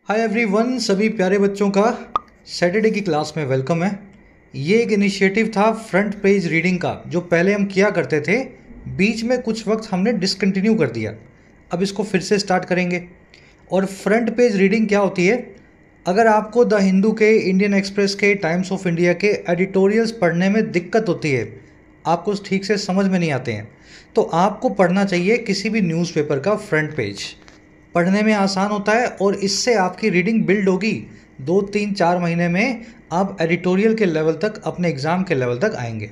Hi everyone, सभी प्यारे बच्चों का सैटरडे की क्लास में वेलकम है। ये एक इनिशिएटिव था फ्रंट पेज रीडिंग का, जो पहले हम किया करते थे, बीच में कुछ वक्त हमने डिसकंटिन्यू कर दिया। अब इसको फिर से स्टार्ट करेंगे। और फ्रंट पेज रीडिंग क्या होती है? अगर आपको द हिंदू के, इंडियन एक्सप्रेस के, टाइम्स ऑफ इंडिया के एडिटोरियल्स पढ़ने में दिक्कत होती है, आपको ठीक से समझ में नहीं आते हैं, तो आपको पढ़ना चाहिए किसी भी न्यूज़पेपर का फ्रंट पेज। पढ़ने में आसान होता है और इससे आपकी रीडिंग बिल्ड होगी। 2-3-4 महीने में आप एडिटोरियल के लेवल तक, अपने एग्ज़ाम के लेवल तक आएंगे।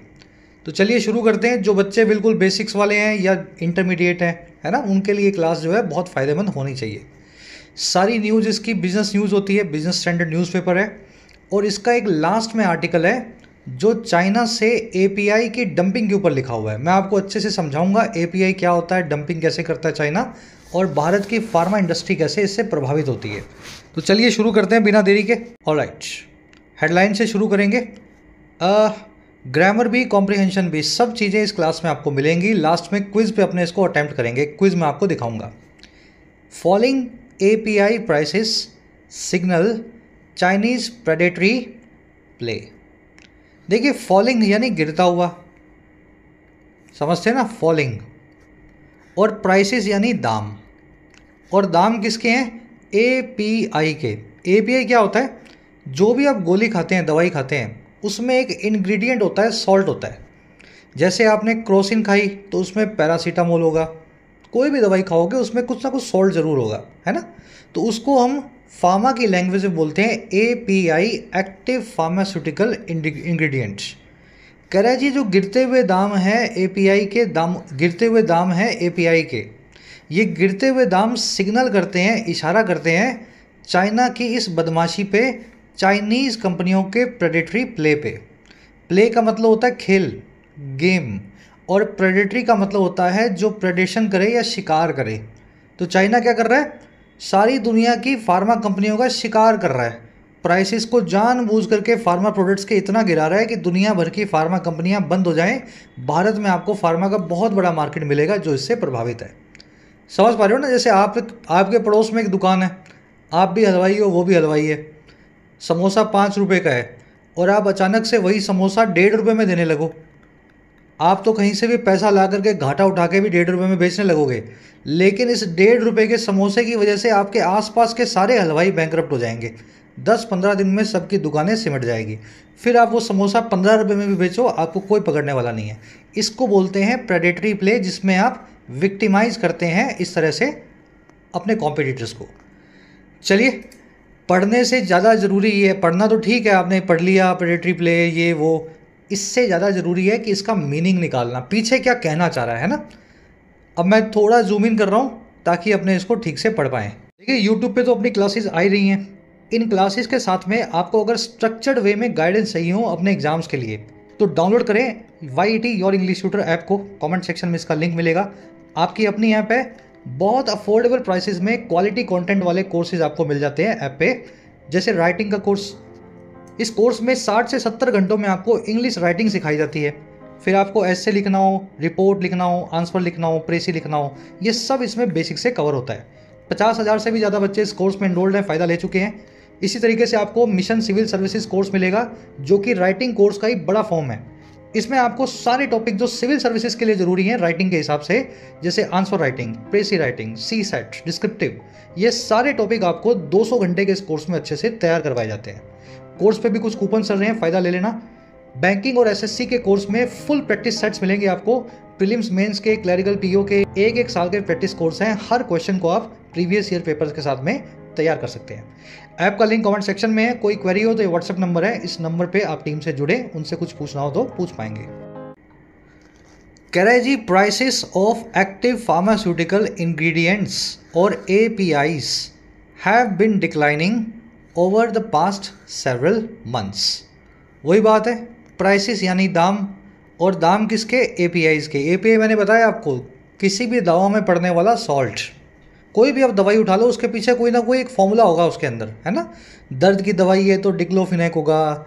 तो चलिए शुरू करते हैं। जो बच्चे बिल्कुल बेसिक्स वाले हैं या इंटरमीडिएट हैं, है ना, उनके लिए क्लास जो है बहुत फ़ायदेमंद होनी चाहिए। सारी न्यूज़ इसकी बिजनेस न्यूज़ होती है, बिजनेस स्टैंडर्ड न्यूज़पेपर है। और इसका एक लास्ट में आर्टिकल है जो चाइना से एपीआई की डंपिंग के ऊपर लिखा हुआ है। मैं आपको अच्छे से समझाऊंगा एपीआई क्या होता है, डंपिंग कैसे करता है चाइना, और भारत की फार्मा इंडस्ट्री कैसे इससे प्रभावित होती है। तो चलिए शुरू करते हैं बिना देरी के। ऑलराइट, हेडलाइन से शुरू करेंगे। ग्रामर भी, कॉम्प्रिहेंशन भी, सब चीज़ें इस क्लास में आपको मिलेंगी। लास्ट में क्विज पे अपने इसको अटेम्प्ट करेंगे। क्विज में आपको दिखाऊंगा। Falling API prices signal Chinese predatory play. देखिए, फॉलिंग यानी गिरता हुआ, समझते हैं ना, फॉलिंग। और प्राइसेस यानी दाम। और दाम किसके हैं? एपीआई के। एपीआई क्या होता है? जो भी आप गोली खाते हैं, दवाई खाते हैं, उसमें एक इंग्रेडिएंट होता है, सॉल्ट होता है। जैसे आपने क्रोसिन खाई तो उसमें पैरासीटामोल होगा। कोई भी दवाई खाओगे उसमें कुछ ना कुछ सॉल्ट ज़रूर होगा, है ना। तो उसको हम फार्मा की लैंग्वेज में बोलते हैं एपीआई, एक्टिव फार्मास्यूटिकल इंग्रेडिएंट्स। कह रहा है जी, जो गिरते हुए दाम है एपीआई के, दाम गिरते हुए दाम है एपीआई के, ये गिरते हुए दाम सिग्नल करते हैं, इशारा करते हैं चाइना की इस बदमाशी पे, चाइनीज़ कंपनियों के प्रेडेटरी प्ले पे। प्ले का मतलब होता है खेल, गेम, और प्रेडेटरी का मतलब होता है जो प्रेडेशन करे या शिकार करे। तो चाइना क्या कर रहा है? सारी दुनिया की फार्मा कंपनियों का शिकार कर रहा है। प्राइसेस को जानबूझ करके फार्मा प्रोडक्ट्स के इतना गिरा रहा है कि दुनिया भर की फार्मा कंपनियां बंद हो जाएं। भारत में आपको फार्मा का बहुत बड़ा मार्केट मिलेगा जो इससे प्रभावित है। समझ पा रहे हो ना? जैसे आपके पड़ोस में एक दुकान है, आप भी हलवाई हो, वो भी हलवाई है। समोसा 5 रुपये का है और आप अचानक से वही समोसा 1.5 रुपये में देने लगो। आप तो कहीं से भी पैसा ला करके घाटा उठा के भी 1.5 रुपये में बेचने लगोगे, लेकिन इस 1.5 रुपये के समोसे की वजह से आपके आसपास के सारे हलवाई बैंकरप्ट हो जाएंगे। 10-15 दिन में सबकी दुकानें सिमट जाएगी। फिर आप वो समोसा 15 रुपये में भी बेचो, आपको कोई पकड़ने वाला नहीं है। इसको बोलते हैं प्रेडेटरी प्ले, जिसमें आप विक्टिमाइज करते हैं इस तरह से अपने कॉम्पिटिटर्स को। चलिए, पढ़ने से ज़्यादा ज़रूरी है, पढ़ना तो ठीक है, आपने पढ़ लिया प्रेडेटरी प्ले ये वो, इससे ज़्यादा ज़रूरी है कि इसका मीनिंग निकालना, पीछे क्या कहना चाह रहा है ना। अब मैं थोड़ा जूम इन कर रहा हूँ ताकि अपने इसको ठीक से पढ़ पाएँ। देखिए, यूट्यूब पे तो अपनी क्लासेस आ ही रही हैं। इन क्लासेस के साथ में आपको अगर स्ट्रक्चर्ड वे में गाइडेंस चाहिए हो अपने एग्जाम्स के लिए, तो डाउनलोड करें YET your English tutor app को। कमेंट सेक्शन में इसका लिंक मिलेगा। आपकी अपनी ऐप है, बहुत अफोर्डेबल प्राइसेस में क्वालिटी कंटेंट वाले कोर्सेज आपको मिल जाते हैं ऐप पे। जैसे राइटिंग का कोर्स, इस कोर्स में 60 से 70 घंटों में आपको इंग्लिश राइटिंग सिखाई जाती है। फिर आपको एस्से लिखना हो, रिपोर्ट लिखना हो, आंसर लिखना हो, प्रेसी लिखना हो, ये सब इसमें बेसिक से कवर होता है। 50,000 से भी ज़्यादा बच्चे इस कोर्स में एनरोल्ड हैं, फ़ायदा ले चुके हैं। इसी तरीके से आपको मिशन सिविल सर्विसेज कोर्स मिलेगा, जो कि राइटिंग कोर्स का ही बड़ा फॉर्म है। इसमें आपको सारे टॉपिक जो सिविल सर्विसेज के लिए ज़रूरी हैं राइटिंग के हिसाब से, जैसे answer writing, प्रेसी writing, CSAT, descriptive, ये सारे टॉपिक आपको 200 घंटे के इस कोर्स में अच्छे से तैयार करवाए जाते हैं। कोर्स पे भी कुछ कूपन चल रहे हैं, फ़ायदा ले लेना। बैंकिंग और SSC के कोर्स में फुल प्रैक्टिस सेट्स मिलेंगे आपको। प्रीलिम्स, मेंस के, क्लरिकल PO के 1-1 साल के प्रैक्टिस कोर्स हैं। हर क्वेश्चन को आप प्रीवियस ईयर पेपर्स के साथ में तैयार कर सकते हैं। ऐप का लिंक कमेंट सेक्शन में है। कोई क्वेरी हो तो ये व्हाट्सएप नंबर है, इस नंबर पे आप टीम से जुड़े, उनसे कुछ पूछना हो तो पूछ पाएंगे। कह रहा है जी, prices of active pharmaceutical ingredients और APIs have been declining over the past several months. वही बात है, प्राइसेस यानी दाम, और दाम किसके? APIs के। API मैंने बताया आपको, किसी भी दवा में पड़ने वाला सॉल्ट। कोई भी आप दवाई उठा लो, उसके पीछे कोई ना कोई एक फॉर्मूला होगा उसके अंदर, है ना। दर्द की दवाई है तो डिक्लोफिनेक होगा,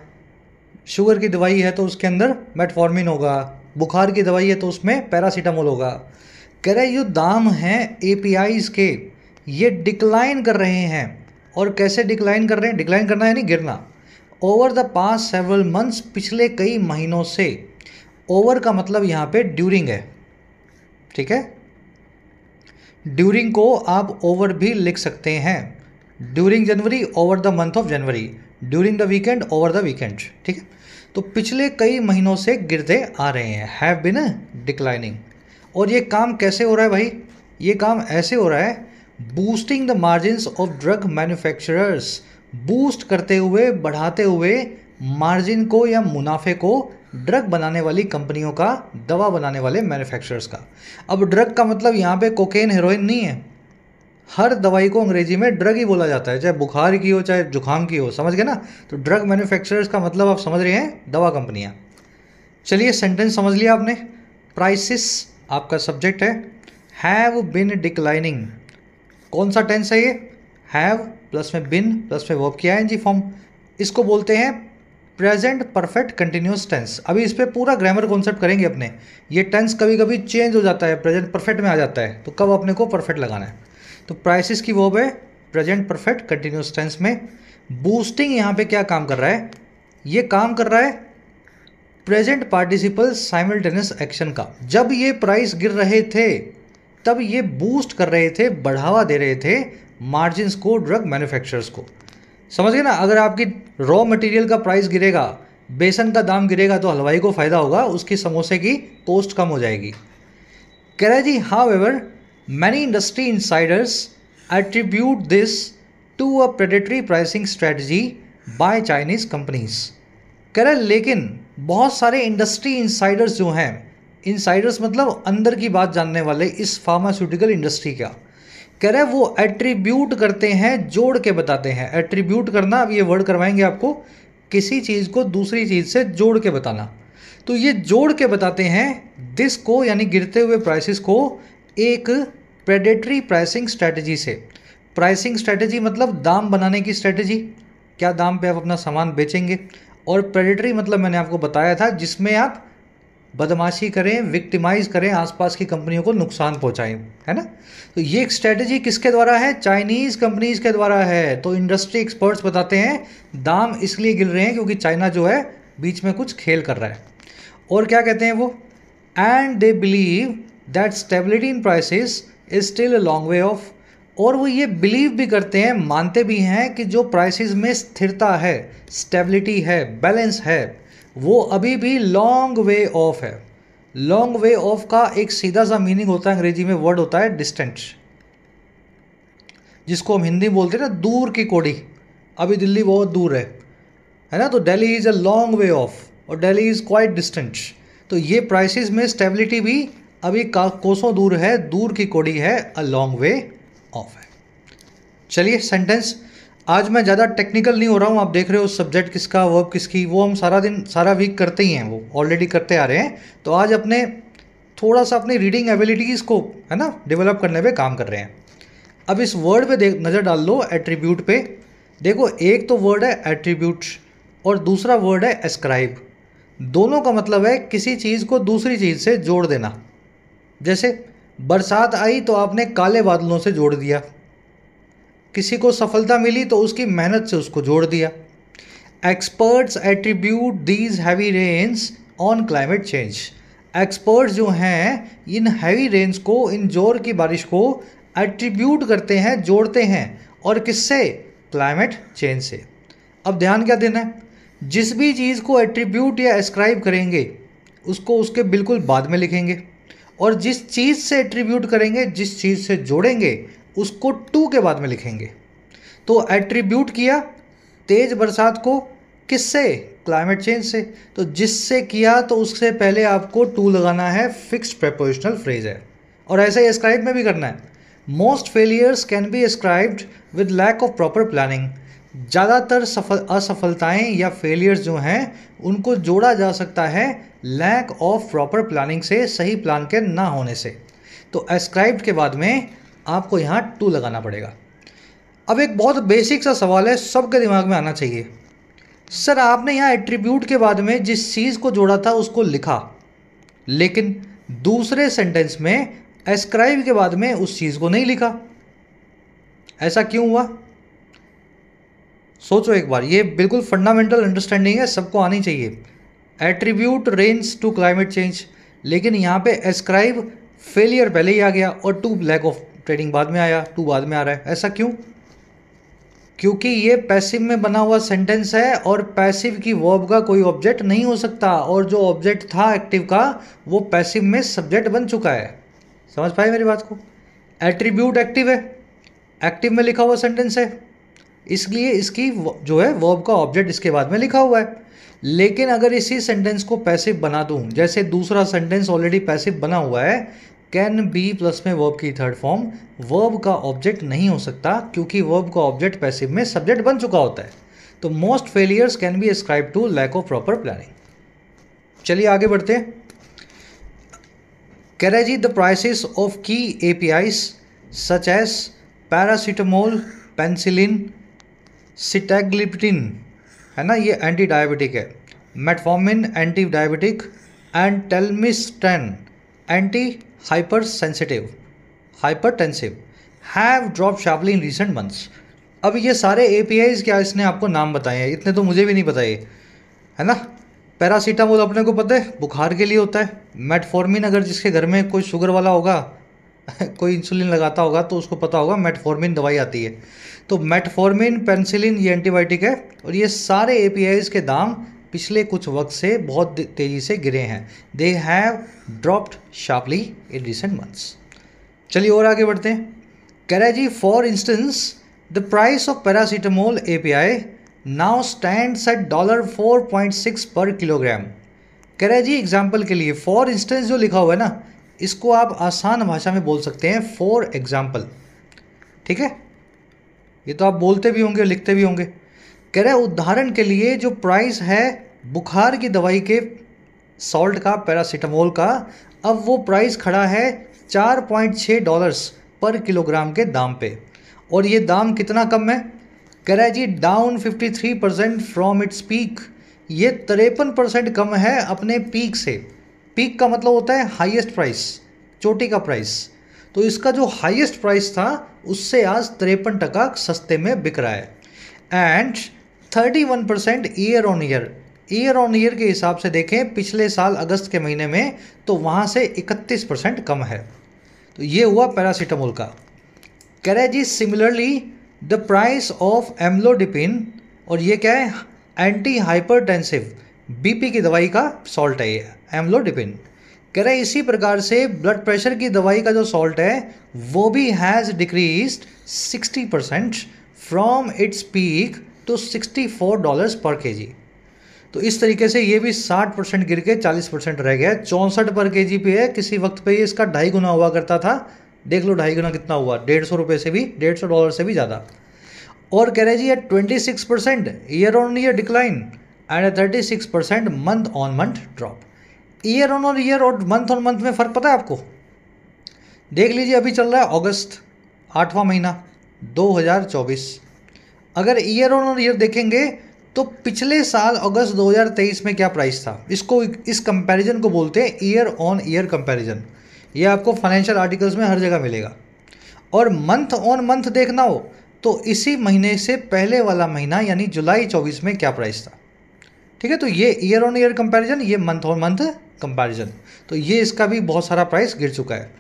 शुगर की दवाई है तो उसके अंदर मेटफॉर्मिन होगा, बुखार की दवाई है तो उसमें पैरासीटामोल होगा। कह रहे ये दाम हैं APIs के, ये डिक्लाइन कर रहे हैं और कैसे डिक्लाइन कर रहे हैं, डिक्लाइन करना यानी गिरना। Over the past several months, पिछले कई महीनों से। ओवर का मतलब यहाँ पे ड्यूरिंग है, ठीक है। ड्यूरिंग को आप ओवर भी लिख सकते हैं। During January, over the month of January. During the weekend, over the weekend, ठीक है। तो पिछले कई महीनों से गिरते आ रहे हैं, हैव बिन डिक्लाइनिंग। और ये काम कैसे हो रहा है भाई? ये काम ऐसे हो रहा है, boosting the margins of drug manufacturers, boost करते हुए, बढ़ाते हुए मार्जिन को या मुनाफे को ड्रग बनाने वाली कंपनियों का, दवा बनाने वाले मैन्युफैक्चरर्स का। अब ड्रग का मतलब यहाँ पे कोकेन, हेरोइन नहीं है। हर दवाई को अंग्रेजी में ड्रग ही बोला जाता है, चाहे बुखार की हो चाहे जुकाम की हो, समझ गए ना। तो ड्रग मैन्युफैक्चरर्स का मतलब आप समझ रहे हैं, दवा कंपनियां। चलिए सेंटेंस समझ लिया आपने। प्राइसेस आपका सब्जेक्ट है, हैव बिन डिक्लाइनिंग। कौन सा टेंस है ये? हैव प्लस में बिन प्लस में वर्ब की आईएनजी फॉर्म। इसको बोलते हैं प्रेजेंट परफेक्ट कंटिन्यूस टेंस। अभी इस पर पूरा ग्रामर कॉन्सेप्ट करेंगे अपने। ये टेंस कभी कभी चेंज हो जाता है, प्रेजेंट परफेक्ट में आ जाता है, तो कब अपने को परफेक्ट लगाना है। तो प्राइसेस की वर्ब है प्रेजेंट परफेक्ट कंटिन्यूस टेंस में। बूस्टिंग यहाँ पे क्या काम कर रहा है? ये काम कर रहा है प्रेजेंट पार्टिसिपल साइमल्टेनियस एक्शन का। जब ये प्राइस गिर रहे थे तब ये बूस्ट कर रहे थे, बढ़ावा दे रहे थे मार्जिन्स को, ड्रग मैन्युफैक्चरर्स को। समझ गए ना। अगर आपकी रॉ मटेरियल का प्राइस गिरेगा, बेसन का दाम गिरेगा, तो हलवाई को फायदा होगा, उसकी समोसे की कॉस्ट कम हो जाएगी। कह रहा है जी, however many industry insiders attribute this to a predatory pricing strategy by Chinese companies. कह रहा है लेकिन बहुत सारे इंडस्ट्री इनसाइडर्स जो हैं, इनसाइडर्स मतलब अंदर की बात जानने वाले इस फार्मास्यूटिकल इंडस्ट्री का, कह रहा है वो एट्रीब्यूट करते हैं, जोड़ के बताते हैं। एट्रीब्यूट करना, अब ये वर्ड करवाएंगे आपको, किसी चीज़ को दूसरी चीज़ से जोड़ के बताना। तो ये जोड़ के बताते हैं दिस को, यानी गिरते हुए प्राइसेस को, एक प्रेडेटरी प्राइसिंग स्ट्रेटजी से। प्राइसिंग स्ट्रेटजी मतलब दाम बनाने की स्ट्रेटजी, क्या दाम पे आप अपना सामान बेचेंगे। और प्रेडेटरी मतलब मैंने आपको बताया था, जिसमें आप बदमाशी करें, विक्टिमाइज करें, आसपास की कंपनियों को नुकसान पहुंचाएं, है ना। तो ये एक स्ट्रेटजी किसके द्वारा है? चाइनीज़ कंपनीज के द्वारा है। तो इंडस्ट्री एक्सपर्ट्स बताते हैं दाम इसलिए गिर रहे हैं क्योंकि चाइना जो है बीच में कुछ खेल कर रहा है। और क्या कहते हैं वो? And they believe that stability in prices is still a long way of. और वो ये बिलीव भी करते हैं, मानते भी हैं कि जो प्राइसेस में स्थिरता है, स्टेबिलिटी है, बैलेंस है, वो अभी भी लॉन्ग वे ऑफ है। लॉन्ग वे ऑफ का एक सीधा सा मीनिंग होता है, अंग्रेजी में वर्ड होता है डिस्टेंट, जिसको हम हिंदी में बोलते हैं ना दूर की कोड़ी। अभी दिल्ली बहुत दूर है ना। तो Delhi is a long way of और दिल्ली इज़ क्वाइट डिस्टेंट। तो ये प्राइसेस में स्टेबिलिटी भी अभी कोसों दूर है, दूर की कोड़ी है, अ लॉन्ग वे ऑफ है। चलिए सेंटेंस। आज मैं ज़्यादा टेक्निकल नहीं हो रहा हूँ, आप देख रहे हो सब्जेक्ट किसका, वर्ब किसकी, वो हम सारा दिन सारा वीक करते ही हैं, वो ऑलरेडी करते आ रहे हैं। तो आज अपने थोड़ा सा अपनी रीडिंग एबिलिटीज़ को, है ना, डेवलप करने पे काम कर रहे हैं। अब इस वर्ड पे नज़र डाल लो, एट्रीब्यूट पे। देखो एक तो वर्ड है एट्रीब्यूट और दूसरा वर्ड है एस्क्राइब। दोनों का मतलब है किसी चीज़ को दूसरी चीज़ से जोड़ देना। जैसे बरसात आई तो आपने काले बादलों से जोड़ दिया, किसी को सफलता मिली तो उसकी मेहनत से उसको जोड़ दिया। Experts attribute these heavy rains on climate change. Experts जो हैं इन हैवी रेन्स को, इन जोर की बारिश को एट्रीब्यूट करते हैं, जोड़ते हैं, और किससे? क्लाइमेट चेंज से। अब ध्यान क्या देना है, जिस भी चीज़ को एट्रीब्यूट या एस्क्राइब करेंगे उसको उसके बिल्कुल बाद में लिखेंगे, और जिस चीज़ से एट्रीब्यूट करेंगे, जिस चीज़ से जोड़ेंगे, उसको टू के बाद में लिखेंगे। तो एट्रीब्यूट किया तेज बरसात को, किससे? क्लाइमेट चेंज से। तो जिससे किया तो उससे पहले आपको टू लगाना है, फिक्स्ड प्रेपोजिशनल फ्रेज है। और ऐसे ही एस्क्राइब में भी करना है। Most failures can be ascribed with lack of proper planning. ज़्यादातर असफलताएं या फेलियर्स जो हैं उनको जोड़ा जा सकता है लैक ऑफ प्रॉपर प्लानिंग से, सही प्लान के ना होने से। तो एस्क्राइब्ड के बाद में आपको यहाँ टू लगाना पड़ेगा। अब एक बहुत बेसिक सा सवाल है, सबके दिमाग में आना चाहिए। सर आपने यहाँ एट्रीब्यूट के बाद में जिस चीज़ को जोड़ा था उसको लिखा, लेकिन दूसरे सेंटेंस में एस्क्राइब के बाद में उस चीज़ को नहीं लिखा, ऐसा क्यों हुआ? सोचो एक बार, ये बिल्कुल फंडामेंटल अंडरस्टैंडिंग है, सबको आनी चाहिए। Attribute rains to climate change, लेकिन यहाँ पे एस्क्राइब फेलियर पहले ही आ गया और टू लैक ऑफ ट्रेडिंग बाद में आया, टू बाद में आ रहा है। ऐसा क्यों? क्योंकि ये पैसिव में बना हुआ सेंटेंस है और पैसिव की वर्ब का कोई ऑब्जेक्ट नहीं हो सकता, और जो ऑब्जेक्ट था एक्टिव का वो पैसिव में सब्जेक्ट बन चुका है। समझ पाए मेरी बात को? एट्रीब्यूट एक्टिव है, एक्टिव में लिखा हुआ सेंटेंस है, इसलिए इसकी जो है वर्ब का ऑब्जेक्ट इसके बाद में लिखा हुआ है। लेकिन अगर इसी सेंटेंस को पैसिव बना दूं, जैसे दूसरा सेंटेंस ऑलरेडी पैसिव बना हुआ है, कैन बी प्लस में वर्ब की थर्ड फॉर्म, वर्ब का ऑब्जेक्ट नहीं हो सकता क्योंकि वर्ब का ऑब्जेक्ट पैसिव में सब्जेक्ट बन चुका होता है। तो most failures can be ascribed to lack of proper planning. चलिए आगे बढ़ते हैं। कैरेजी द प्राइसेस ऑफ की APIs such as paracetamol, penicillin, sitagliptin, है ना, ये एंटी डायबिटिक है, metformin anti diabetic, and telmisartan anti hypertensive have drop sharply in recent months. अब ये सारे APIs क्या इसने आपको नाम बताए हैं, इतने तो मुझे भी नहीं पता ये, है ना। पैरासीटामोल अपने को पता है बुखार के लिए होता है। मेटफॉर्मिन, अगर जिसके घर में कोई शुगर वाला होगा कोई इंसुलिन लगाता होगा तो उसको पता होगा मेटफॉर्मिन दवाई आती है। तो मेटफॉर्मिन, पेंसिलिन ये एंटीबायोटिक है, और ये सारे APIs के दाम पिछले कुछ वक्त से बहुत तेज़ी से गिरे हैं। They have dropped sharply in recent months. चलिए और आगे बढ़ते हैं। कैरेजी for instance the price of paracetamol API now stands at $4.6 per kilogram. कैरेजी example के लिए फॉर इंस्टेंस जो लिखा हुआ है ना, इसको आप आसान भाषा में बोल सकते हैं फॉर एग्जाम्पल। ठीक है, ये तो आप बोलते भी होंगे, लिखते भी होंगे। कह रहे उदाहरण के लिए जो प्राइस है बुखार की दवाई के सॉल्ट का, पैरासीटामोल का, अब वो प्राइस खड़ा है $4.6 पर किलोग्राम के दाम पे। और ये दाम कितना कम है? कह रहा है जी डाउन 53% फ्रॉम इट्स पीक। ये 53% कम है अपने पीक से। पीक का मतलब होता है हाईएस्ट प्राइस, चोटी का प्राइस। तो इसका जो हाईएस्ट प्राइस था उससे आज 53% सस्ते में बिक रहा है। एंड 31% ईयर ऑन ईयर के हिसाब से देखें पिछले साल अगस्त के महीने में, तो वहाँ से 31% कम है। तो ये हुआ पैरासीटामोल का। कह रहा है जी similarly the price of amlodipine, और ये क्या है? एंटी हाइपरटेंसिव, BP की दवाई का सॉल्ट है ये एम्लोडिपिन। कह रहा है इसी प्रकार से ब्लड प्रेशर की दवाई का जो सॉल्ट है वो भी has decreased 60% from its peak to $64 पर kg। तो इस तरीके से ये भी 60% गिर के 40% रह गया, 64 पर kg पे है। किसी वक्त पे ये इसका 2.5 गुना हुआ करता था, देख लो 2.5 गुना कितना हुआ, $150 से भी, $150 से भी ज़्यादा। और कह रहे जी ये 26% year on year decline and 36% month on month drop. Year on year और मंथ ऑन मंथ में फ़र्क पता है आपको? देख लीजिए अभी चल रहा है अगस्त, 8वां महीना 2024। अगर ईयर ऑन ईयर देखेंगे तो पिछले साल अगस्त 2023 में क्या प्राइस था, इसको, इस कंपैरिजन को बोलते हैं ईयर ऑन ईयर कंपैरिजन। ये आपको फाइनेंशियल आर्टिकल्स में हर जगह मिलेगा। और मंथ ऑन मंथ देखना हो तो इसी महीने से पहले वाला महीना यानी जुलाई 24 में क्या प्राइस था। ठीक है, तो ये ईयर ऑन ईयर कंपैरिजन, ये मंथ ऑन मंथ कंपैरिजन। तो ये इसका भी बहुत सारा प्राइस गिर चुका है।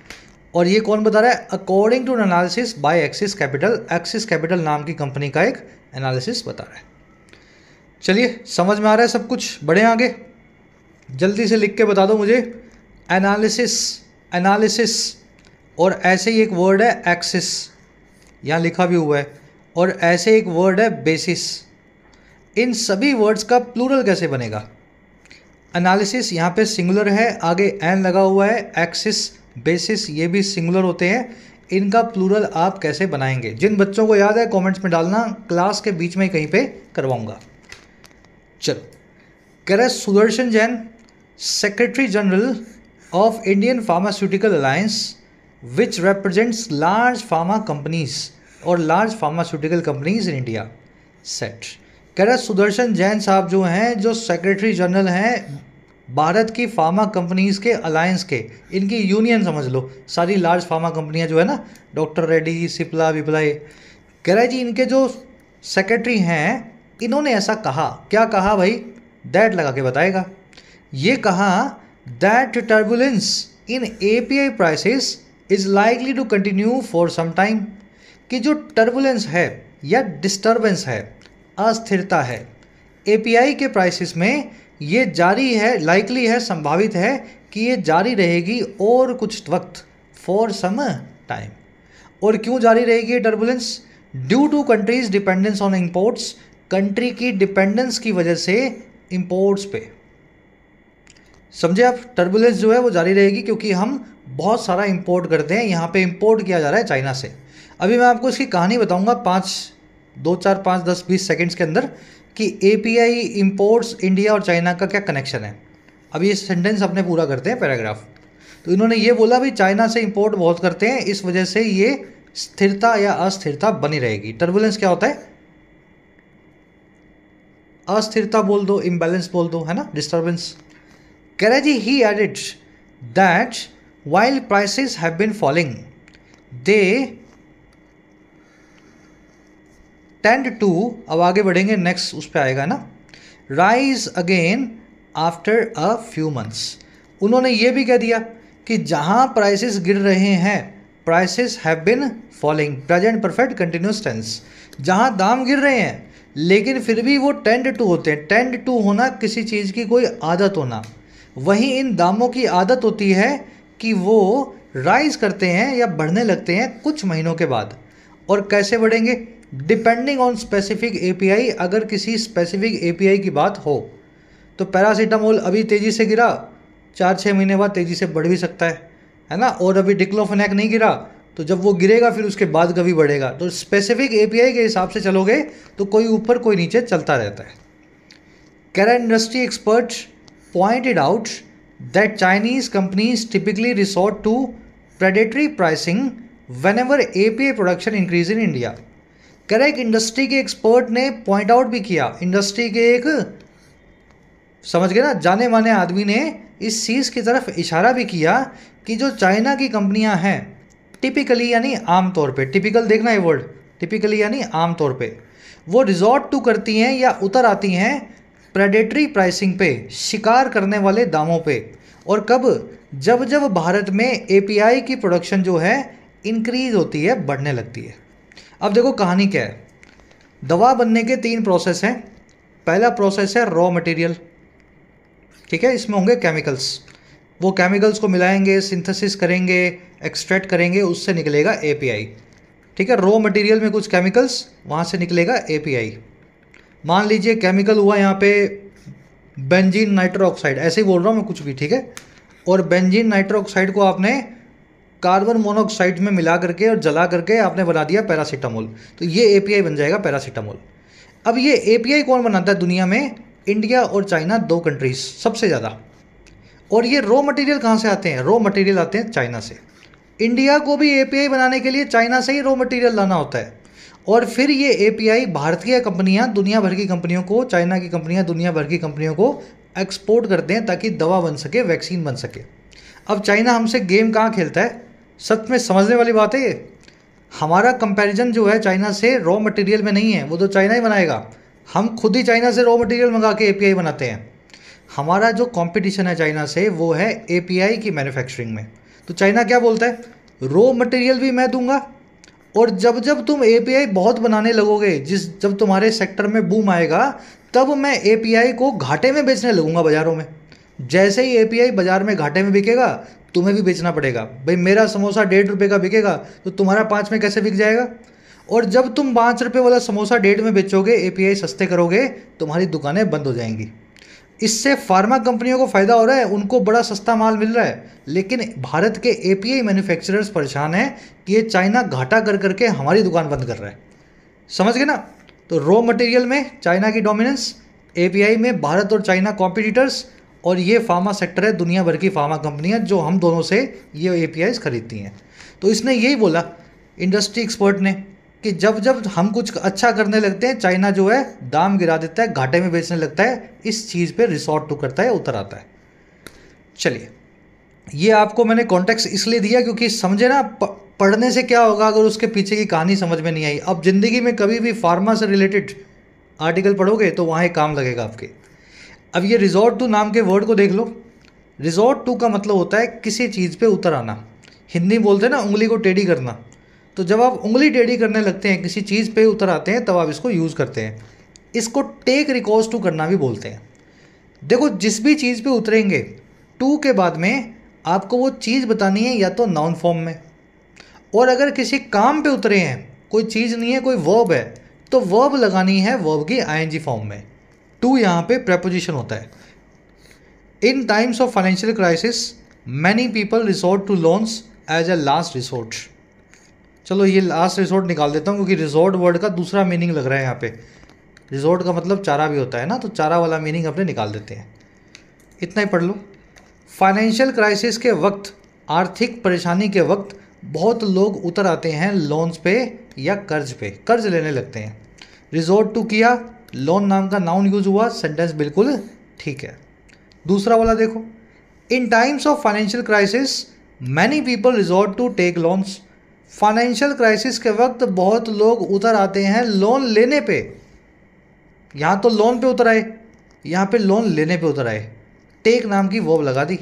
और ये कौन बता रहा है? According to analysis by Axis Capital. Axis Capital नाम की कंपनी का एक एनालिसिस बता रहा है। चलिए समझ में आ रहा है सब कुछ, बढ़े आगे। जल्दी से लिख के बता दो मुझे। एनालिसिस और ऐसे ही एक वर्ड है एक्सिस, यहाँ लिखा भी हुआ है, और ऐसे एक वर्ड है बेसिस। इन सभी वर्ड्स का प्लूरल कैसे बनेगा? एनालिसिस यहाँ पे सिंगुलर है, आगे एन लगा हुआ है, एक्सिस, बेसिस ये भी सिंगुलर होते हैं। इनका प्लूरल आप कैसे बनाएंगे? जिन बच्चों को याद है कमेंट्स में डालना, क्लास के बीच में कहीं पे करवाऊंगा। चलो, कह रहे Sudarshan Jain, secretary general of Indian pharmaceutical alliance which represents large pharma companies और large pharmaceutical companies in India set. कह रहा है सुदर्शन जैन साहब जो हैं, जो सेक्रेटरी जनरल हैं भारत की फार्मा कंपनीज़ के अलायंस के, इनकी यूनियन समझ लो, सारी लार्ज फार्मा कंपनियां जो है ना, डॉक्टर रेड्डी, सिप्ला, विप्ला। कह रहा है जी इनके जो सेक्रेटरी हैं इन्होंने ऐसा कहा, क्या कहा भाई, दैट लगा के बताएगा। ये कहा that turbulence in API prices is likely to continue for some time, कि जो टर्बुलेंस है या डिस्टर्बेंस है, अस्थिरता है एपीआई के प्राइसेस में, ये जारी है, लाइकली है, संभावित है कि ये जारी रहेगी और कुछ वक्त, फॉर सम टाइम। और क्यों जारी रहेगी ये turbulence? Due to countries dependence on imports, country की डिपेंडेंस की वजह से इंपोर्ट्स पे। समझे आप? टर्बुलेंस जो है वो जारी रहेगी क्योंकि हम बहुत सारा इंपोर्ट करते हैं, यहाँ पे इंपोर्ट किया जा रहा है चाइना से। अभी मैं आपको इसकी कहानी बताऊंगा 2, 4, 5, 10, 20 सेकेंड्स के अंदर कि एपीआई इंपोर्ट्स इंडिया और चाइना का क्या कनेक्शन है। अब ये सेंटेंस अपने पूरा करते हैं, पैराग्राफ। तो इन्होंने ये बोला भी चाइना से इंपोर्ट बहुत करते हैं, इस वजह से ये स्थिरता या अस्थिरता बनी रहेगी। टर्बुलेंस क्या होता है? अस्थिरता बोल दो, इम्बैलेंस बोल दो, है ना, disturbance. Karaji he added that while prices have been falling, they tend to, अब आगे बढ़ेंगे, नेक्स्ट उस पर आएगा ना, rise again after a few months। उन्होंने ये भी कह दिया कि जहाँ प्राइसेस गिर रहे हैं, prices have been falling, present perfect continuous tense, जहाँ दाम गिर रहे हैं लेकिन फिर भी वो टेंड टू होते हैं। टेंड टू होना किसी चीज़ की कोई आदत होना, वहीं इन दामों की आदत होती है कि वो राइज करते हैं या बढ़ने लगते हैं कुछ महीनों के बाद। और कैसे बढ़ेंगे? Depending on specific API. अगर किसी स्पेसिफिक एपीआई की बात हो तो पैरासीटामोल अभी तेज़ी से गिरा, 4-6 महीने बाद तेज़ी से बढ़ भी सकता है ना। और अभी डिक्लोफेनेक नहीं गिरा, तो जब वो गिरेगा फिर उसके बाद कभी बढ़ेगा। तो स्पेसिफिक एपीआई के हिसाब से चलोगे तो कोई ऊपर कोई नीचे चलता रहता है। कैरा industry expert pointed out that Chinese companies typically resort to predatory pricing whenever API production increase in India। कह रहा एक इंडस्ट्री के एक्सपर्ट ने पॉइंट आउट भी किया, इंडस्ट्री के एक, समझ गए ना, जाने माने आदमी ने इस चीज़ की तरफ इशारा भी किया कि जो चाइना की कंपनियां हैं टिपिकली यानी आमतौर पे, टिपिकल देखना ये वर्ड, टिपिकली यानी आमतौर पे, वो रिजॉर्ट टू करती हैं या उतर आती हैं प्रेडेटरी प्राइसिंग पे, शिकार करने वाले दामों पे। और कब? जब जब भारत में एपीआई की प्रोडक्शन जो है इंक्रीज होती है, बढ़ने लगती है। अब देखो कहानी क्या है। दवा बनने के 3 प्रोसेस हैं। पहला प्रोसेस है रॉ मटेरियल, ठीक है, इसमें होंगे केमिकल्स, वो केमिकल्स को मिलाएंगे, सिंथेसिस करेंगे, एक्सट्रैक्ट करेंगे, उससे निकलेगा एपीआई, ठीक है। रॉ मटेरियल में कुछ केमिकल्स, वहाँ से निकलेगा एपीआई। मान लीजिए केमिकल हुआ यहाँ पे बेंजीन नाइट्रो ऑक्साइड, ऐसे ही बोल रहा हूँ मैं कुछ भी, ठीक है। और बेंजीन नाइट्रो ऑक्साइड को आपने कार्बन मोनोऑक्साइड में मिला करके और जला करके आपने बना दिया पैरासीटामोल, तो ये एपीआई बन जाएगा पैरासीटामोल। अब ये एपीआई कौन बनाता है दुनिया में? इंडिया और चाइना, 2 कंट्रीज सबसे ज़्यादा। और ये रॉ मटेरियल कहाँ से आते हैं? रॉ मटेरियल आते हैं चाइना से। इंडिया को भी एपीआई बनाने के लिए चाइना से ही रॉ मटेरियल लाना होता है। और फिर ये एपीआई भारतीय कंपनियां दुनिया भर की कंपनियों को, चाइना की कंपनियां दुनिया भर की कंपनियों को एक्सपोर्ट करते हैं ताकि दवा बन सके, वैक्सीन बन सके। अब चाइना हमसे गेम कहाँ खेलता है? सच में समझने वाली बात है ये। हमारा कंपैरिजन जो है चाइना से रॉ मटेरियल में नहीं है, वो तो चाइना ही बनाएगा। हम खुद ही चाइना से रॉ मटेरियल मंगा के एपीआई बनाते हैं। हमारा जो कंपटीशन है चाइना से वो है एपीआई की मैन्युफैक्चरिंग में। तो चाइना क्या बोलता है? रॉ मटेरियल भी मैं दूंगा, और जब जब तुम एपीआई बहुत बनाने लगोगे, जब तुम्हारे सेक्टर में बूम आएगा, तब मैं एपीआई को घाटे में बेचने लगूंगा बाज़ारों में। जैसे ही एपीआई बाज़ार में घाटे में बिकेगा, तुम्हें भी बेचना पड़ेगा। भाई मेरा समोसा 1.5 रुपये का बिकेगा तो तुम्हारा 5 में कैसे बिक जाएगा? और जब तुम 5 रुपये वाला समोसा 1.5 में बेचोगे, एपीआई सस्ते करोगे, तुम्हारी दुकानें बंद हो जाएंगी। इससे फार्मा कंपनियों को फ़ायदा हो रहा है, उनको बड़ा सस्ता माल मिल रहा है। लेकिन भारत के एपीआई मैन्युफैक्चरर्स परेशान हैं कि ये चाइना घाटा कर करके हमारी दुकान बंद कर रहा है। समझ गए ना? तो रॉ मटेरियल में चाइना की डोमिनेंस, एपीआई में भारत और चाइना कॉम्पिटिटर्स, और ये फार्मा सेक्टर है, दुनिया भर की फार्मा कंपनियां जो हम दोनों से ये एपीआईज खरीदती हैं। तो इसने यही बोला इंडस्ट्री एक्सपर्ट ने कि जब जब हम कुछ अच्छा करने लगते हैं, चाइना जो है दाम गिरा देता है, घाटे में बेचने लगता है, इस चीज़ पे रिसॉर्ट टू करता है, उतर आता है। चलिए, ये आपको मैंने कॉन्टेक्स्ट इसलिए दिया क्योंकि समझे ना, पढ़ने से क्या होगा अगर उसके पीछे की कहानी समझ में नहीं आई। अब ज़िंदगी में कभी भी फार्मा से रिलेटेड आर्टिकल पढ़ोगे तो वहाँ एक काम लगेगा आपके। अब ये रिजॉर्ट टू नाम के वर्ड को देख लो। रिजॉर्ट टू का मतलब होता है किसी चीज़ पे उतर आना। हिंदी बोलते हैं ना उंगली को टेढ़ी करना। तो जब आप उंगली टेढ़ी करने लगते हैं, किसी चीज़ पे उतर आते हैं, तब आप इसको यूज़ करते हैं। इसको टेक रिकॉर्स टू करना भी बोलते हैं। देखो, जिस भी चीज़ पे उतरेंगे, टू के बाद में आपको वो चीज़ बतानी है या तो नाउन फॉर्म में, और अगर किसी काम पे उतरे हैं, कोई चीज़ नहीं है, कोई वर्ब है, तो वर्ब लगानी है वर्ब की आईएनजी फॉर्म में। टू यहाँ पे प्रेपोजिशन होता है। In times of financial crisis many people resort to loans as a last resort. चलो ये लास्ट रिसोर्ट निकाल देता हूँ, क्योंकि रिसोर्ट वर्ड का दूसरा मीनिंग लग रहा है यहाँ पे। रिसोर्ट का मतलब चारा भी होता है ना, तो चारा वाला मीनिंग अपने निकाल देते हैं। इतना ही पढ़ लो। फाइनेंशियल क्राइसिस के वक्त, आर्थिक परेशानी के वक्त बहुत लोग उतर आते हैं लोन्स पे या कर्ज पे, कर्ज लेने लगते हैं। रिजोर्ट टू किया, लोन नाम का नाउन यूज हुआ, सेंटेंस बिल्कुल ठीक है। दूसरा वाला देखो, in times of financial crisis many people resort to take loans. Financial crisis के वक्त बहुत लोग उतर आते हैं लोन लेने पे। यहाँ तो लोन पे उतर आए, यहाँ पे लोन लेने पे उतर आए। टेक नाम की वर्ब लगा दी,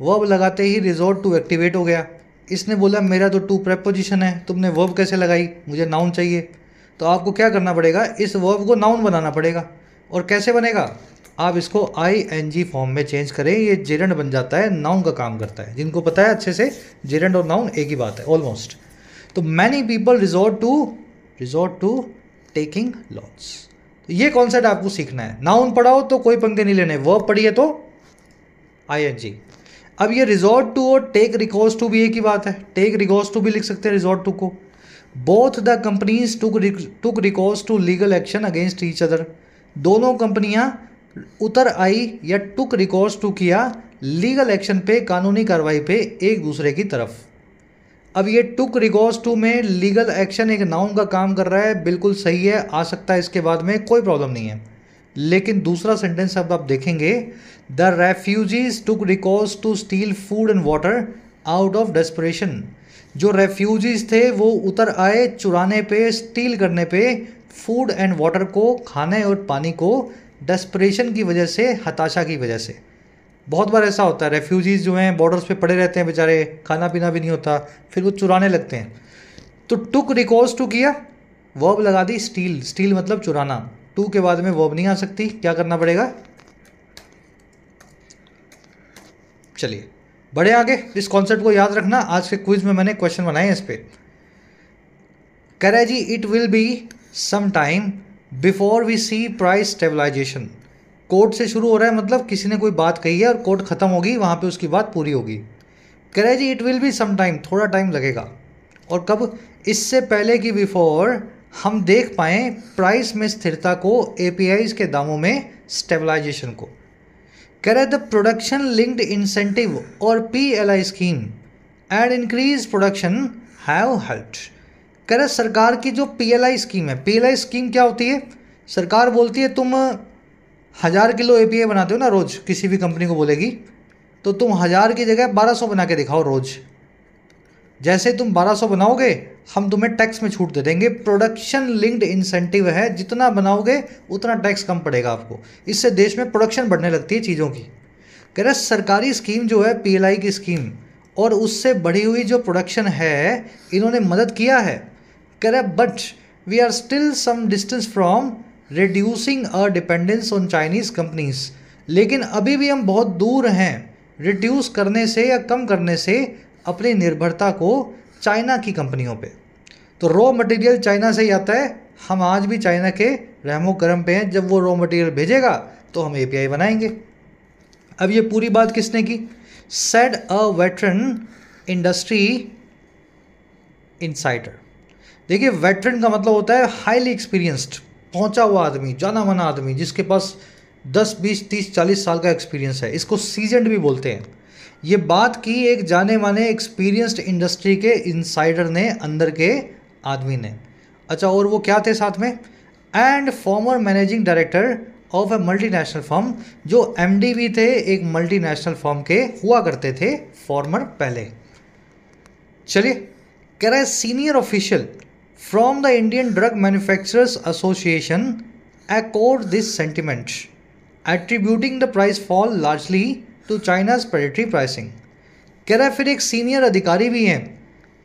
वर्ब लगाते ही रिजोर्ट टू एक्टिवेट हो गया। इसने बोला मेरा तो टू प्रेपोजिशन है, तुमने वर्ब कैसे लगाई, मुझे नाउन चाहिए। तो आपको क्या करना पड़ेगा, इस वर्ब को नाउन बनाना पड़ेगा। और कैसे बनेगा, आप इसको आईएनजी फॉर्म में चेंज करें, ये जेरेंड बन जाता है, नाउन का काम करता है। जिनको पता है अच्छे से, जेरेंड और नाउन एक ही बात है ऑलमोस्ट। तो many people resort to taking loans. तो ये कॉन्सेप्ट आपको सीखना है। नाउन पढ़ाओ तो कोई पंगे नहीं लेने, वर्ब पढ़िए तो आईएनजी। अब ये रिजॉर्ट टू और टेक रिकॉर्स टू भी एक ही बात है, टेक रिकॉर्स टू भी लिख सकते हैं रिजॉर्ट टू को। Both the companies took recourse to legal action against each other. दोनों कंपनियां उतर आई या टुक रिकॉर्स टू किया लीगल एक्शन पे, कानूनी कार्रवाई पे एक दूसरे की तरफ। अब ये टुक रिकॉर्स टू में लीगल एक्शन एक नाउन का काम कर रहा है, बिल्कुल सही है, आ सकता है इसके बाद में, कोई प्रॉब्लम नहीं है। लेकिन दूसरा सेंटेंस अब आप देखेंगे, the refugees took recourse to steal food and water out of desperation. जो रेफ्यूजीज थे वो उतर आए चुराने पे, स्टील करने पे फूड एंड वाटर को, खाने और पानी को, डेस्परेशन की वजह से, हताशा की वजह से। बहुत बार ऐसा होता है, रेफ्यूजीज जो हैं बॉर्डर्स पे पड़े रहते हैं बेचारे, खाना पीना भी नहीं होता, फिर वो चुराने लगते हैं। तो टुक रिकॉर्स टू किया, वर्ब लगा दी स्टील, स्टील मतलब चुराना। टू के बाद में वर्ब नहीं आ सकती, क्या करना पड़ेगा। चलिए बढ़े आगे, इस कॉन्सेप्ट को याद रखना। आज के क्विज में मैंने क्वेश्चन बनाए हैं इस पे। कह रहा है जी, it will be some time before we see price stabilisation. Quote से शुरू हो रहा है, मतलब किसी ने कोई बात कही है और कोट खत्म होगी, वहां पे उसकी बात पूरी होगी। कह रहा है जी, it will be some time, थोड़ा टाइम लगेगा। और कब, इससे पहले कि बिफोर हम देख पाएँ प्राइस में स्थिरता को, एपीआईज के दामों में स्टेबलाइजेशन को। कह रहा है द प्रोडक्शन लिंक्ड इंसेंटिव और PLI scheme and increase production have helped. कह रहा है सरकार की जो पीएलआई स्कीम है, पीएलआई स्कीम क्या होती है, सरकार बोलती है तुम 1000 किलो एपीआई बनाते हो ना रोज़, किसी भी कंपनी को बोलेगी तो तुम 1000 की जगह 1200 बना के दिखाओ रोज़। जैसे तुम 1200 बनाओगे, हम तुम्हें टैक्स में छूट दे देंगे। प्रोडक्शन लिंक्ड इंसेंटिव है, जितना बनाओगे उतना टैक्स कम पड़ेगा आपको। इससे देश में प्रोडक्शन बढ़ने लगती है चीज़ों की। कह रहा सरकारी स्कीम जो है पीएलआई की स्कीम, और उससे बढ़ी हुई जो प्रोडक्शन है, इन्होंने मदद किया है। कह रहा but we are still some distance from reducing a dependence on Chinese companies. लेकिन अभी भी हम बहुत दूर हैं रिड्यूस करने से या कम करने से अपनी निर्भरता को चाइना की कंपनियों पे। तो रॉ मटेरियल चाइना से ही आता है, हम आज भी चाइना के रहमो करम पे हैं। जब वो रॉ मटेरियल भेजेगा तो हम एपीआई बनाएंगे। अब ये पूरी बात किसने की, said a veteran industry insider. देखिए वेटरन का मतलब होता है हाईली एक्सपीरियंस्ड, पहुंचा हुआ आदमी, जाना माना आदमी, जिसके पास 10, 20, 30, 40 साल का एक्सपीरियंस है। इसको सीजन्ड भी बोलते हैं। ये बात की एक जाने माने एक्सपीरियंस्ड इंडस्ट्री के इनसाइडर ने, अंदर के आदमी ने। अच्छा, और वो क्या थे साथ में, and farmer managing director of A multinational firm, जो एमडी भी थे एक मल्टीनेशनल फर्म के, हुआ करते थे फॉर्मर पहले। चलिए, कह रहा है senior official from the Indian drug manufacturers association accord this sentiment, attributing the price fall largely to China's predatory pricing. कह रहा है फिर एक सीनियर अधिकारी भी हैं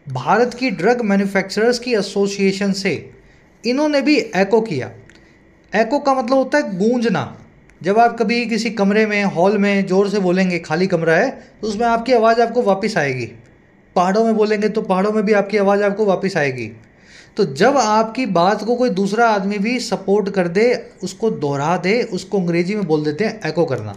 भारत की ड्रग मैन्युफैक्चरर्स की एसोसिएशन से, इन्होंने भी एको किया। एको का मतलब होता है गूंजना। जब आप कभी किसी कमरे में, हॉल में ज़ोर से बोलेंगे, खाली कमरा है, तो उसमें आपकी आवाज़ आपको वापस आएगी। पहाड़ों में बोलेंगे तो पहाड़ों में भी आपकी आवाज़ आपको वापस आएगी। तो जब आपकी बात को कोई दूसरा आदमी भी सपोर्ट कर दे, उसको दोहरा दे, उसको अंग्रेजी में बोल देते हैं एको करना।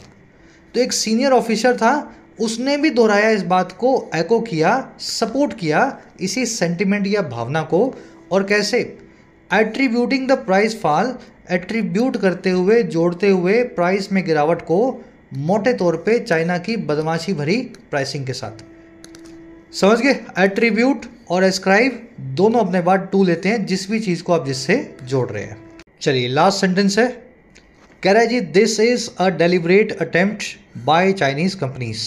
तो एक सीनियर ऑफिसर था, उसने भी दोहराया इस बात को, एको किया, सपोर्ट किया इसी सेंटिमेंट या भावना को। और कैसे? Attributing the price fall, attribute करते हुए, जोड़ते हुए प्राइस में गिरावट को मोटे तौर पे चाइना की बदमाशी भरी प्राइसिंग के साथ। समझ गए? एट्रीब्यूट और एस्क्राइब दोनों अपने बाद टू लेते हैं जिस भी चीज़ को आप जिससे जोड़ रहे हैं। चलिए लास्ट सेंटेंस है, कह रहा है जी this is a deliberate attempt by Chinese companies.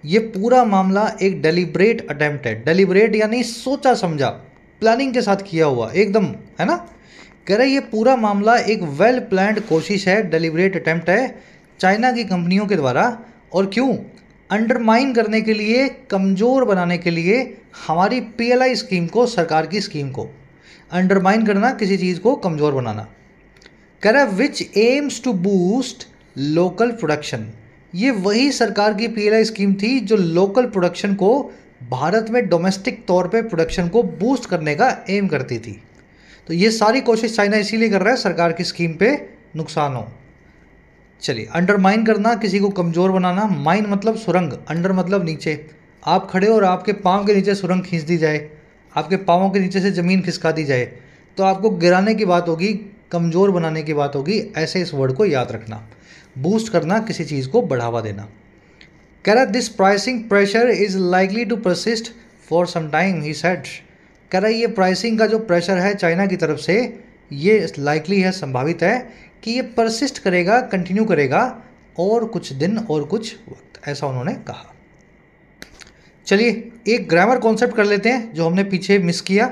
ये पूरा मामला एक डेलिब्रेट अटेम्प्ट है। डेलिब्रेट यानी सोचा समझा, प्लानिंग के साथ किया हुआ एकदम, है ना। कह रहा है ये पूरा मामला एक वेल प्लान्ड कोशिश है, डेलिब्रेट अटेम्प्ट है चाइना की कंपनियों के द्वारा। और क्यों? अंडरमाइन करने के लिए, कमज़ोर बनाने के लिए हमारी पीएलआई स्कीम को, सरकार की स्कीम को। अंडरमाइन करना, किसी चीज़ को कमज़ोर बनाना। कह रहा है which aims to boost local production. ये वही सरकार की पीएलआई स्कीम थी जो लोकल प्रोडक्शन को, भारत में डोमेस्टिक तौर पे प्रोडक्शन को बूस्ट करने का एम करती थी। तो ये सारी कोशिश चाइना इसीलिए कर रहा है सरकार की स्कीम पे नुकसान हो। चलिए, अंडरमाइन करना, किसी को कमज़ोर बनाना। माइन मतलब सुरंग, अंडर मतलब नीचे। आप खड़े हो और आपके पाँव के नीचे सुरंग खींच दी जाए, आपके पाँवों के नीचे से ज़मीन खिसका दी जाए, तो आपको गिराने की बात होगी, कमज़ोर बनाने की बात होगी। ऐसे इस वर्ड को याद रखना। बूस्ट करना, किसी चीज़ को बढ़ावा देना। कह रहा this pricing pressure is likely to persist for some time, he said. कह रहा है ये प्राइसिंग का जो प्रेशर है चाइना की तरफ से, ये लाइकली है, संभावित है कि ये परसिस्ट करेगा, कंटिन्यू करेगा और कुछ दिन और कुछ वक्त, ऐसा उन्होंने कहा। चलिए एक ग्रामर कॉन्सेप्ट कर लेते हैं जो हमने पीछे मिस किया,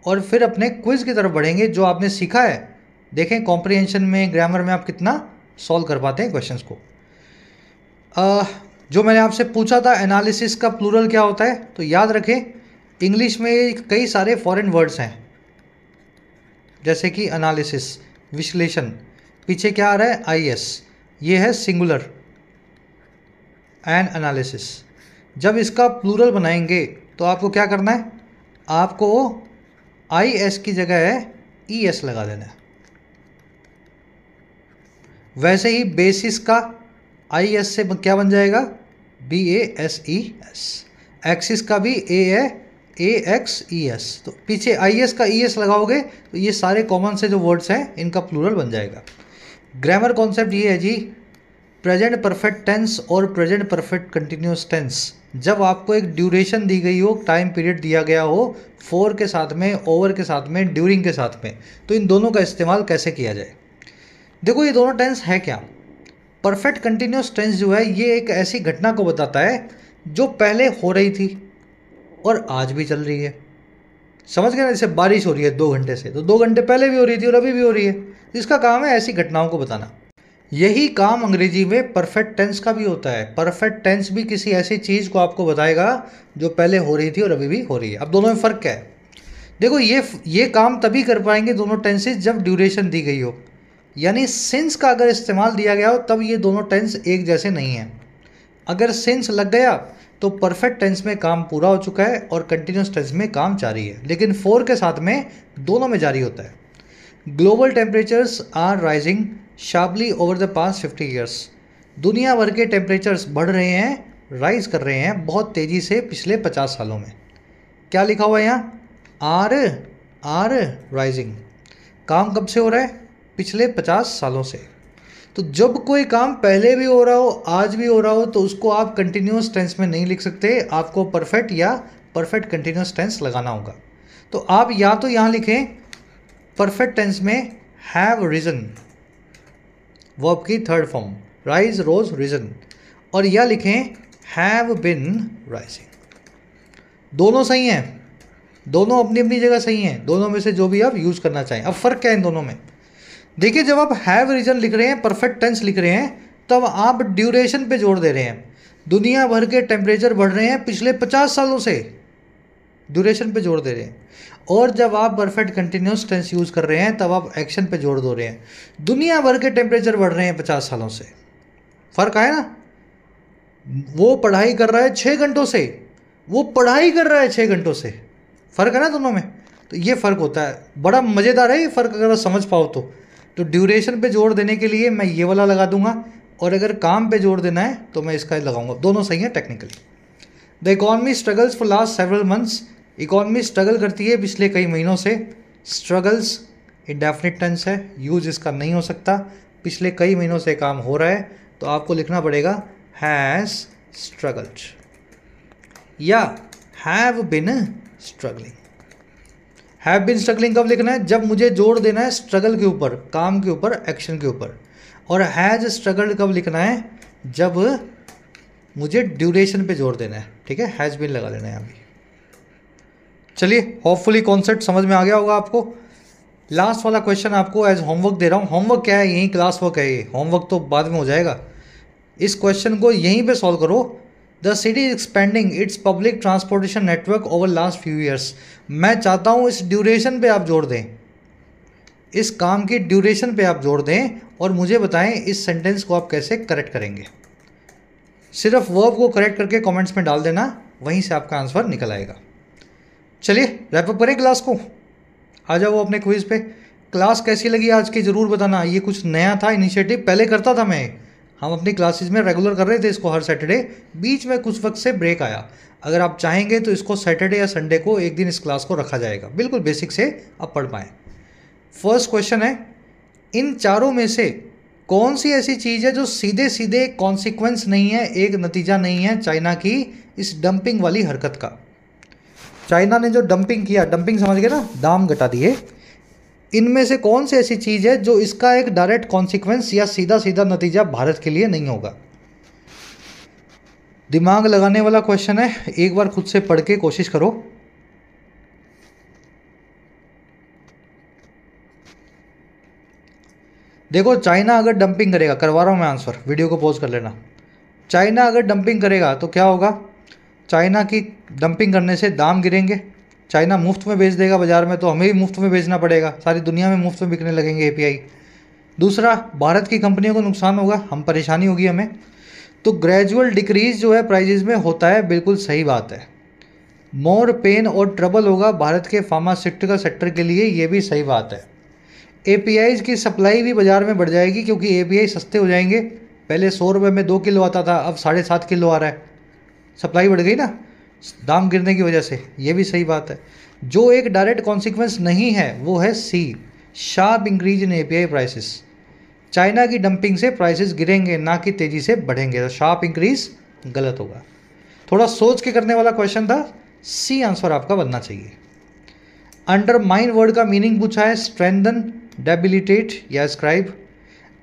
और फिर अपने क्विज़ की तरफ बढ़ेंगे। जो आपने सीखा है, देखें कॉम्प्रिहेंशन में, ग्रामर में आप कितना सॉल्व कर पाते हैं क्वेश्चंस को। जो मैंने आपसे पूछा था एनालिसिस का प्लूरल क्या होता है, तो याद रखें इंग्लिश में कई सारे फॉरेन वर्ड्स हैं, जैसे कि एनालिसिस, विश्लेषण। पीछे क्या आ रहा है? IS, ये है सिंगुलर, एन एनालिसिस। जब इसका प्लूरल बनाएंगे तो आपको क्या करना है? आपको IS की जगह ES लगा देना है। वैसे ही बेसिस का IS से क्या बन जाएगा? BASES। एक्सिस का भी A है, AXES। तो पीछे IS का ES लगाओगे तो ये सारे कॉमन से जो वर्ड्स हैं इनका प्लूरल बन जाएगा। ग्रामर कॉन्सेप्ट ये है जी, प्रेजेंट परफेक्ट टेंस और प्रेजेंट परफेक्ट कंटिन्यूस टेंस। जब आपको एक ड्यूरेशन दी गई हो, टाइम पीरियड दिया गया हो, फॉर के साथ में, ओवर के साथ में, ड्यूरिंग के साथ में, तो इन दोनों का इस्तेमाल कैसे किया जाए। देखो ये दोनों टेंस है क्या? परफेक्ट कंटिन्यूस टेंस जो है ये एक ऐसी घटना को बताता है जो पहले हो रही थी और आज भी चल रही है। समझ गए ना? जैसे बारिश हो रही है 2 घंटे से, तो 2 घंटे पहले भी हो रही थी और अभी भी हो रही है। इसका काम है ऐसी घटनाओं को बताना। यही काम अंग्रेजी में परफेक्ट टेंस का भी होता है। परफेक्ट टेंस भी किसी ऐसी चीज़ को आपको बताएगा जो पहले हो रही थी और अभी भी हो रही है। अब दोनों में फ़र्क क्या है? देखो ये काम तभी कर पाएंगे दोनों टेंसेज जब ड्यूरेशन दी गई हो, यानी सिंस का अगर इस्तेमाल दिया गया हो तब ये दोनों टेंस एक जैसे नहीं हैं। अगर सिंस लग गया तो परफेक्ट टेंस में काम पूरा हो चुका है और कंटिन्यूस टेंस में काम जारी है, लेकिन फॉर के साथ में दोनों में जारी होता है। Global temperatures are rising sharply over the past 50 years. दुनिया भर के टेम्परेचर्स बढ़ रहे हैं, राइज कर रहे हैं बहुत तेज़ी से पिछले 50 सालों में। क्या लिखा हुआ है यहाँ? Are rising. काम कब से हो रहा है? पिछले 50 सालों से। तो जब कोई काम पहले भी हो रहा हो, आज भी हो रहा हो, तो उसको आप कंटिन्यूस टेंस में नहीं लिख सकते, आपको परफेक्ट या परफेक्ट कंटिन्यूस टेंस लगाना होगा। तो आप या तो यहाँ लिखें परफेक्ट टेंस में हैव रिजन, वर्ब की थर्ड फॉर्म, राइज, रोज, रिजन, और या लिखें हैव बिन राइजिंग। दोनों सही हैं, दोनों अपनी अपनी जगह सही हैं, दोनों में से जो भी आप यूज़ करना चाहें। अब फ़र्क क्या है इन दोनों में? देखिए जब आप हैव रीजन लिख रहे हैं, परफेक्ट टेंस लिख रहे हैं, तब आप ड्यूरेशन पे जोर दे रहे हैं। दुनिया भर के टेम्परेचर बढ़ रहे हैं पिछले 50 सालों से, ड्यूरेशन पे जोर दे रहे हैं। और जब आप परफेक्ट कंटिन्यूस टेंस यूज़ कर रहे हैं तब आप एक्शन पे जोर दे रहे हैं। दुनिया भर के टेम्परेचर बढ़ रहे हैं 50 सालों से, फ़र्क आया ना। वो पढ़ाई कर रहा है 6 घंटों से, वो पढ़ाई कर रहा है 6 घंटों से, फ़र्क है ना दोनों में। तो ये फ़र्क होता है, बड़ा मज़ेदार है ये फ़र्क, अगर आप समझ पाओ तो ड्यूरेशन पे जोर देने के लिए मैं ये वाला लगा दूंगा, और अगर काम पे जोर देना है तो मैं इसका लगाऊंगा। दोनों सही है technically. The economy struggles for last several months, economy struggle करती है पिछले कई महीनों से। स्ट्रगल्स इंडेफिनिट टेंस है, यूज इसका नहीं हो सकता। पिछले कई महीनों से काम हो रहा है तो आपको लिखना पड़ेगा हैज़ स्ट्रगल्ड या have been struggling. Have been struggling कब लिखना है? जब मुझे जोर देना है स्ट्रगल के ऊपर, काम के ऊपर, एक्शन के ऊपर। और हैज़ स्ट्रगल्ड कब लिखना है? जब मुझे ड्यूरेशन पे जोर देना है। ठीक है, हैज़ बिन लगा लेना है अभी। चलिए, होपफुली कॉन्सेप्ट समझ में आ गया होगा आपको। लास्ट वाला क्वेश्चन आपको एज होमवर्क दे रहा हूँ। होमवर्क क्या है? यही क्लास वर्क है ये, होमवर्क तो बाद में हो जाएगा। इस क्वेश्चन को यहीं पे सॉल्व करो। The city is expanding it's public transportation network over last few years. मैं चाहता हूँ इस ड्यूरेशन पे आप जोड़ दें, इस काम की ड्यूरेशन पे आप जोड़ दें, और मुझे बताएं इस सेंटेंस को आप कैसे करेक्ट करेंगे। सिर्फ वर्ब को करेक्ट करके कमेंट्स में डाल देना, वहीं से आपका आंसर निकल आएगा। चलिए रैप अप करें क्लास को, आ जाओ अपने क्विज पे। क्लास कैसी लगी आज की ज़रूर बताना। ये कुछ नया था इनिशिएटिव, पहले करता था मैं, हम अपनी क्लासेस में रेगुलर कर रहे थे इसको हर सैटरडे, बीच में कुछ वक्त से ब्रेक आया। अगर आप चाहेंगे तो इसको सैटरडे या संडे को एक दिन इस क्लास को रखा जाएगा, बिल्कुल बेसिक से आप पढ़ पाएँ। फर्स्ट क्वेश्चन है, इन चारों में से कौन सी ऐसी चीज़ है जो सीधे सीधे कॉन्सिक्वेंस नहीं है, एक नतीजा नहीं है चाइना की इस डंपिंग वाली हरकत का। चाइना ने जो डंपिंग किया, डंपिंग समझ गए ना, दाम घटा दिए, इनमें से कौन सी ऐसी चीज़ है जो इसका एक डायरेक्ट कॉन्सिक्वेंस या सीधा सीधा नतीजा भारत के लिए नहीं होगा। दिमाग लगाने वाला क्वेश्चन है, एक बार खुद से पढ़ के कोशिश करो। देखो, चाइना अगर डंपिंग करेगा, करवा रहा हूँ मैं आंसर, वीडियो को पॉज कर लेना। चाइना अगर डंपिंग करेगा तो क्या होगा? चाइना की डंपिंग करने से दाम गिरेंगे। चाइना मुफ्त में बेच देगा बाज़ार में, तो हमें भी मुफ्त में बेचना पड़ेगा, सारी दुनिया में मुफ्त में बिकने लगेंगे एपीआई। दूसरा, भारत की कंपनियों को नुकसान होगा, हम परेशानी होगी हमें। तो ग्रेजुअल डिक्रीज जो है प्राइजेज में होता है, बिल्कुल सही बात है। मोर पेन और ट्रबल होगा भारत के फार्मास्यूटिकल सेक्टर के लिए, ये भी सही बात है। एपीआईज की सप्लाई भी बाज़ार में बढ़ जाएगी क्योंकि एपीआई सस्ते हो जाएंगे। पहले 100 रुपये में 2 किलो आता था, अब 7.5 किलो आ रहा है, सप्लाई बढ़ गई ना दाम गिरने की वजह से, ये भी सही बात है। जो एक डायरेक्ट कॉन्सिक्वेंस नहीं है वो है see, sharp increase in API prices. China की डंपिंग से प्राइसेस गिरेंगे, ना कि तेज़ी से बढ़ेंगे, तो शार्प इंक्रीज गलत होगा। थोड़ा सोच के करने वाला क्वेश्चन था, सी आंसर आपका बनना चाहिए। अंडरमाइन वर्ड का मीनिंग पूछा है, स्ट्रेंथन, डेबिलिटेट या स्क्राइब।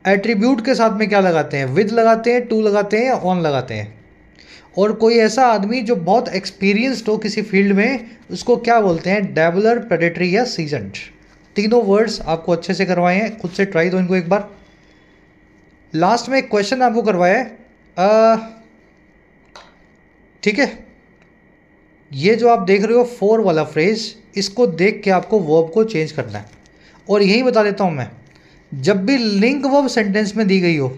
एट्रीब्यूट के साथ में क्या लगाते हैं? विद लगाते हैं, टू लगाते हैं या ऑन लगाते हैं। और कोई ऐसा आदमी जो बहुत एक्सपीरियंस्ड हो किसी फील्ड में, उसको क्या बोलते हैं? डेवलर, प्रेडेटरी या सीजन्ड। तीनों वर्ड्स आपको अच्छे से करवाए हैं, खुद से ट्राई दो इनको एक बार। लास्ट में एक क्वेश्चन आपको करवाया है, ठीक है, ये जो आप देख रहे हो फोर वाला फ्रेज, इसको देख के आपको वर्ब को चेंज करना है। और यही बता देता हूँ मैं, जब भी लिंक वर्ब सेंटेंस में दी गई हो,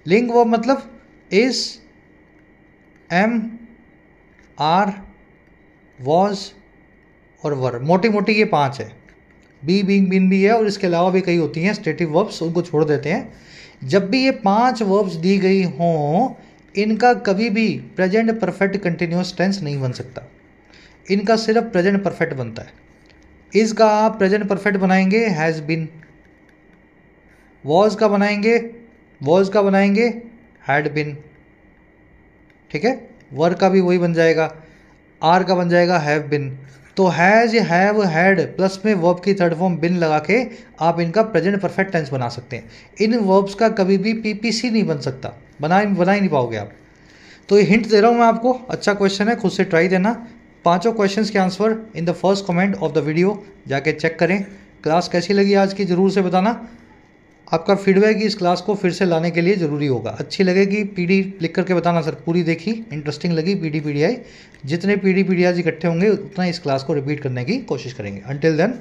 लिंक वर्ब मतलब इज, एम, आर, वॉज और वर, मोटी मोटी ये 5 है। बी, बीइंग, बीन भी है, और इसके अलावा भी कई होती हैं स्टेटिव वर्ब्स, उनको छोड़ देते हैं। जब भी ये 5 वर्ब्स दी गई हों, इनका कभी भी प्रेजेंट परफेक्ट कंटिन्यूस टेंस नहीं बन सकता, इनका सिर्फ प्रेजेंट परफेक्ट बनता है। इसका आप प्रेजेंट परफेक्ट बनाएंगे हैज़ बीन, वॉज का बनाएंगे, वॉज का बनाएंगे हैड बीन, ठीक है। वर का भी वही बन जाएगा, आर का बन जाएगा हैव बिन। तो हैज़, हैव, हैड प्लस में वर्ब की थर्ड फॉर्म बिन लगा के आप इनका प्रेजेंट परफेक्ट टेंस बना सकते हैं। इन वर्ब्स का कभी भी पीपीसी नहीं बन सकता, बना ही नहीं पाओगे आप। तो ये हिंट दे रहा हूँ मैं आपको, अच्छा क्वेश्चन है, खुद से ट्राई देना। 5 क्वेश्चंस के answer in the first comment of the video जाके चेक करें। क्लास कैसी लगी आज की ज़रूर से बताना। आपका फीडबैक इस क्लास को फिर से लाने के लिए ज़रूरी होगा। अच्छी लगेगी पीडी लिख करके बताना सर पूरी देखी, इंटरेस्टिंग लगी पीडी पीडीआई। जितने पीडी पीडीआई इकट्ठे होंगे उतना इस क्लास को रिपीट करने की कोशिश करेंगे। Until then